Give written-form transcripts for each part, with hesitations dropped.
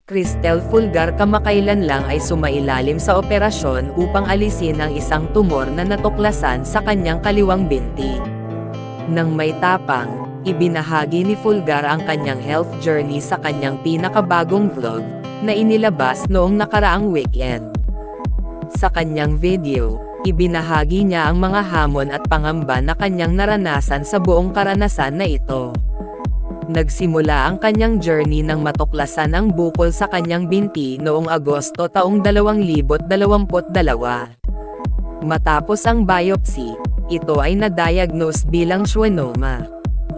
Cristel Fulgar kamakailan lang ay sumailalim sa operasyon upang alisin ang isang tumor na natuklasan sa kanyang kaliwang binti. Nang may tapang, ibinahagi ni Fulgar ang kanyang health journey sa kanyang pinakabagong vlog, na inilabas noong nakaraang weekend. Sa kanyang video, ibinahagi niya ang mga hamon at pangamba na kanyang naranasan sa buong karanasan na ito. Nagsimula ang kanyang journey nang matuklasan ang bukol sa kanyang binti noong Agosto taong 2022. Matapos ang biopsy, ito ay na-diagnose bilang schwannoma,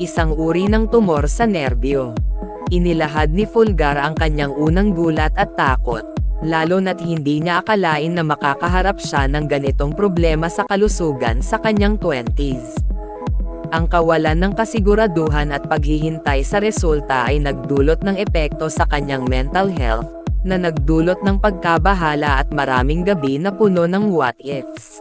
isang uri ng tumor sa nerbyo. Inilahad ni Fulgar ang kanyang unang gulat at takot, lalo na't hindi niya akalain na makakaharap siya ng ganitong problema sa kalusugan sa kanyang 20s. Ang kawalan ng kasiguraduhan at paghihintay sa resulta ay nagdulot ng epekto sa kanyang mental health, na nagdulot ng pagkabahala at maraming gabi na puno ng what-ifs.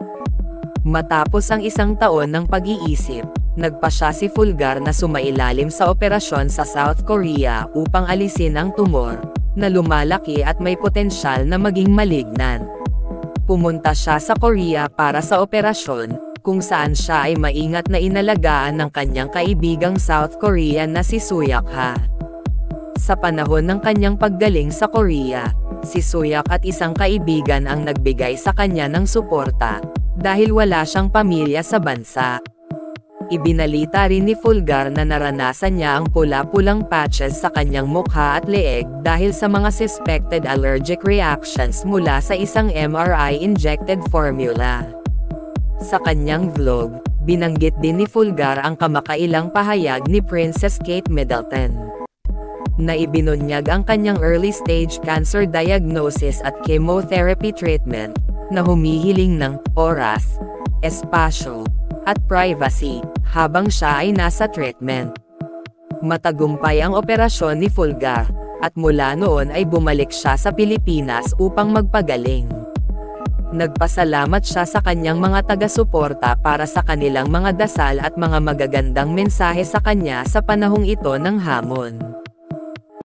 Matapos ang isang taon ng pag-iisip, nagpasya si Fulgar na sumailalim sa operasyon sa South Korea upang alisin ang tumor, na lumalaki at may potensyal na maging malignan. Pumunta siya sa Korea para sa operasyon, kung saan siya ay maingat na inalagaan ng kanyang kaibigang South Korean na si Suyak Ha. Sa panahon ng kanyang paggaling sa Korea, si Suyak at isang kaibigan ang nagbigay sa kanya ng suporta, dahil wala siyang pamilya sa bansa. Ibinalita rin ni Fulgar na naranasan niya ang pula-pulang patches sa kanyang mukha at leeg dahil sa mga suspected allergic reactions mula sa isang MRI-injected formula. Sa kanyang vlog, binanggit din ni Fulgar ang kamakailang pahayag ni Princess Kate Middleton, na ibinunyag ang kanyang early-stage cancer diagnosis at chemotherapy treatment, na humihiling ng oras, espasyo, at privacy, habang siya ay nasa treatment. Matagumpay ang operasyon ni Fulgar, at mula noon ay bumalik siya sa Pilipinas upang magpagaling. Nagpasalamat siya sa kanyang mga taga-suporta para sa kanilang mga dasal at mga magagandang mensahe sa kanya sa panahong ito ng hamon.